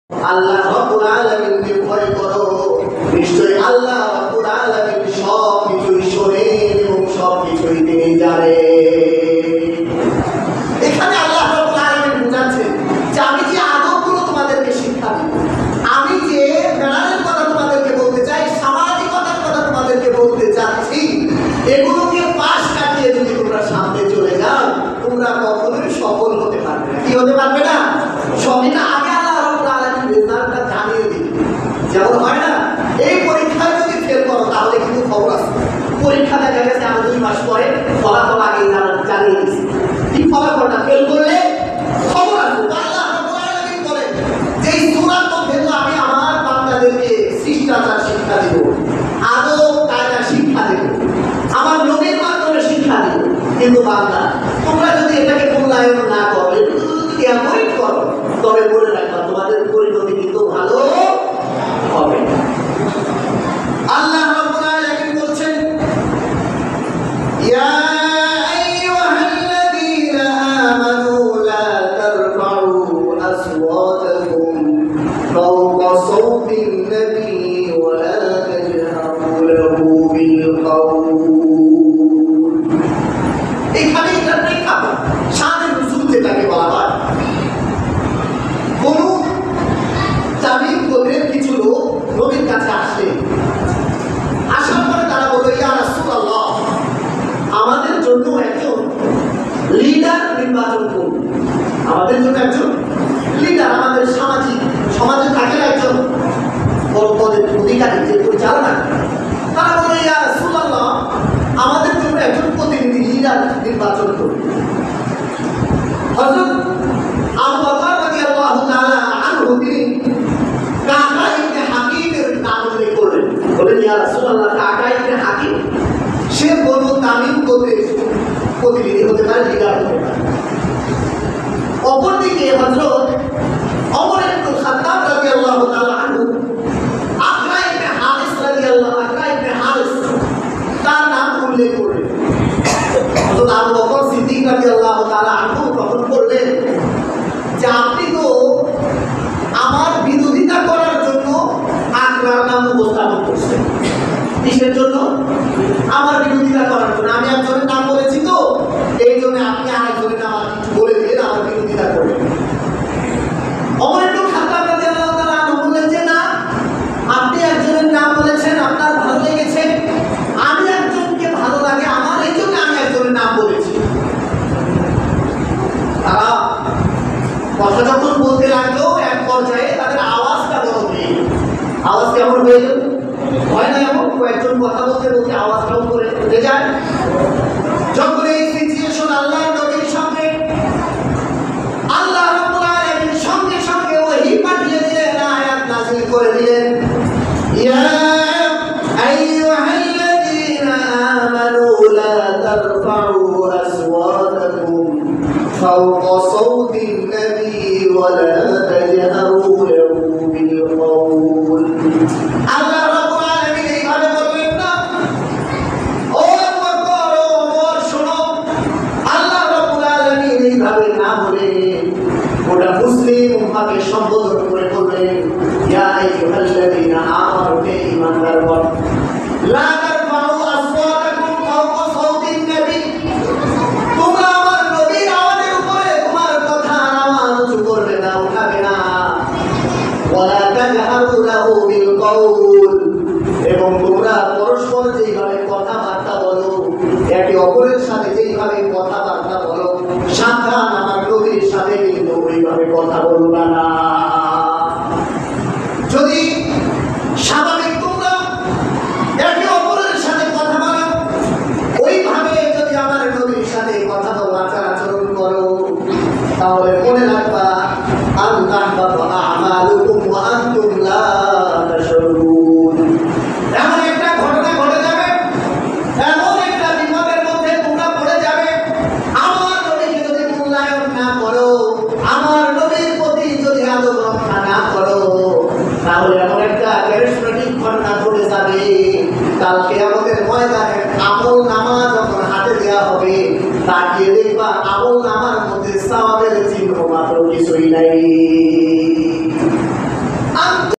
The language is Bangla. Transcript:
আল্লাহ রাব্বুল আলামিনকে ভয় করো, নিশ্চয়ই আল্লাহ রাব্বুল আলামিন সব কিছুই শোনেন এবং সব কিছুই তিনি জানেন। এখানে আল্লাহ রাব্বুল আলামিন বোঝাচ্ছেন যে আমি যে আদবগুলো তোমাদেরকে শিক্ষা দিব, আমি যে জ্ঞানের কথা তোমাদেরকে বলতে চাই, সামাজিকতার কথা তোমাদেরকে বলতে চাচ্ছি, এগুলোকে পাশ কাটিয়ে যদি তোমরা সামনে চলে যাও, তোমরা কখনোই সফল হতে পারবে না। কি হতে পারবে না? সবটা আগে আল্লাহ রাব্বুল আলামিন রেজাল্টটা জানিয়ে দিবে। যেমন হয় না, এই পরীক্ষায় যদি ফেল করো তাহলে কিন্তু খবর আছে। পরীক্ষা দেখা গেছে আরো 2 মাস পরে ফলাফল আগে জানিয়ে দিচ্ছে। কি ফলাফলটা? ফেল করলে খবর আছে। আল্লাহ রাব্বুল আলামিন বলেন যে এই সূরার মধ্যে তো আমি আমার বান্দাদেরকে শিষ্টাচার শিক্ষা দেব, আদব কায়দা শিক্ষা দেব, আমার নবীর মাধ্যমে শিক্ষা দেব। কিন্তু বান্দা, তোমরা যদি এটাকে মূল্যায়ন না করো, একটু যদি অ্যাভয়েড করো, তবে বলে রাখবা তোমাদের পরিণতি কিন্তু ভালো হবে না। আল্লাহ রাব্বুল আলামিন বলছেন, ইয়া আইয়ুহাল্লাযীনা আমানু লা তারফাউ আসওয়াতাকুম ফাওকা সাওতিন নাবী ওয়া লা তাজহারু লাহু বিল কাওল। এখানে এটা প্রেক্ষাপট, শানে নুজুল যেটাকে বলা হয়। কোন তামিম গোত্রের কিছু লোক নবীর কাছে আসে, আসার পরে তারা বলল, ইয়া রাসূলুল্লাহ, আমাদের জন্য একজন লিডার নির্বাচন করুন। আমাদের জন্য একজন লিডার, আমাদের সমাজে থাকে একজন পদের অধিকারী, যে পরিচালনা। তারা বলল, ইয়া রাসূলুল্লাহ, আমাদের জন্য একজন প্রতিনিধি লিডার নির্বাচন করুন। হযরত আবু বকর রাদিয়াল্লাহু তাআলা আনহু তিনি কাকা ইবনে হাকিমের নাম উল্লেখ করলেন। বলেন, ইয়া রাসূলুল্লাহ, কাকা ইবনে হাকিম সে বনু তামিম গোত্রের প্রতিনিধি হতে পারে, লিডার হতে পারে। অপরদিকে হযরত ওমর ইবনে খাত্তাব রাদিয়াল্লাহু তাআলা আনহু আকরা ইবনে হারিস তার নাম উল্লেখ করলেন। হযরত আবু বকর সিদ্দিক রাদিয়াল্লাহু তাআলা আনহু তখন বললেন যে আপনি তো আমার বিরোধিতা করার জন্য আকরার নাম উপস্থাপন করছেন। কিসের জন্য? আমার বিরোধিতা করার জন্য। আমি একজনের নাম বলেছি, তো এই জন্য আপনি আরেকজনের নাম বলে দিলেন, আমার বিরোধিতা করলেন। ওমর ইবনে খাত্তাব রাদিয়াল্লাহু তাআলা আনহু বললেন যে না, আপনি একজনের নাম বলেছেন, আপনার ভালো লেগেছে, আমি একজনকে ভালো লাগে আমার, এই জন্য আমি একজনের নাম বলেছি। তারা কথা যখন বলতে লাগলো, এক পর্যায়ে তাদের আওয়াজটা বড় হয়ে গেল। আওয়াজ কেমন হয়ে গেল? হয় না এমন কয়েকজন কথা বলতে বলতে আওয়াজটাও করে উঠে যায়? যখন এই সিচুয়েশন আল্লাহর নবীর সামনে, আল্লাহ রাব্বুল আলামিন সঙ্গে সঙ্গে ওহী পাঠিয়ে দিলেন, আয়াত নাযিল করে দিলেন, ইয়া আইয়ুহাল্লাযীনা আমানু লা তারফাউ আসওয়াতাকুম ফাওকা সাওতিন নাবী ওয়া লা তাজহারু লাহু বিল কাওল। আল্লাহ রাব্বুল আলামিন এইভাবে বললেন না, ও বকর, ও ওমর, শোনো। আল্লাহ রাব্বুল আলামিন এইভাবে না বলে গোটা মুসলিম উম্মাহকে সম্বোধন করে বললেন, ইয়া আইয়ুহাল্লাযীনা আমানু, হে ঈমানদারগণ, লা তারফাউ আসওয়াতাকুম ফাওকা সাওতিন নাবী, তোমরা আমার নবীর আওয়াজের উপরে তোমার কথা আওয়াজ উঁচু করবে না, উঠাবে না। ওয়ালা তাজহারু লাহু বিল কাওল, এবং তোমরা পরস্পর যেইভাবে কথাবার্তা বলো, একে অপরের সাথে যেইভাবে কথাবার্তা বলো, সাবধান, আমার নবীর সাথে কিন্তু ওইভাবে কথা বলবা না। যদি স্বাভাবিক তোমরা একে অপরের সাথে কথা বলো, ওইভাবে যদি আমার নবীর সাথে কথা বলো, আচরণ করো, তাহলে মনে রাখবা, আমালুকুম ওয়া আনতুম লা তাশউরুন। এমন একটা ঘটনা ঘটে যাবে, এমন একটা বিপদের মধ্যে তোমরা পড়ে যাবে, আমার নবীকে যদি মূল্যায়ন না করো, আমার নবীর প্রতি যদি আদব রক্ষা না করো, তাহলে এমন একটা ক্যারিজমেটিক ঘটনা ঘটে যাবে, কালকে আমাদের ময়দানে আমল নামা যখন হাতে দেওয়া হবে, তাকিয়ে দেখবা আমল নামার মধ্যে সওয়াবের চিহ্ন মাত্র কিছুই নাই।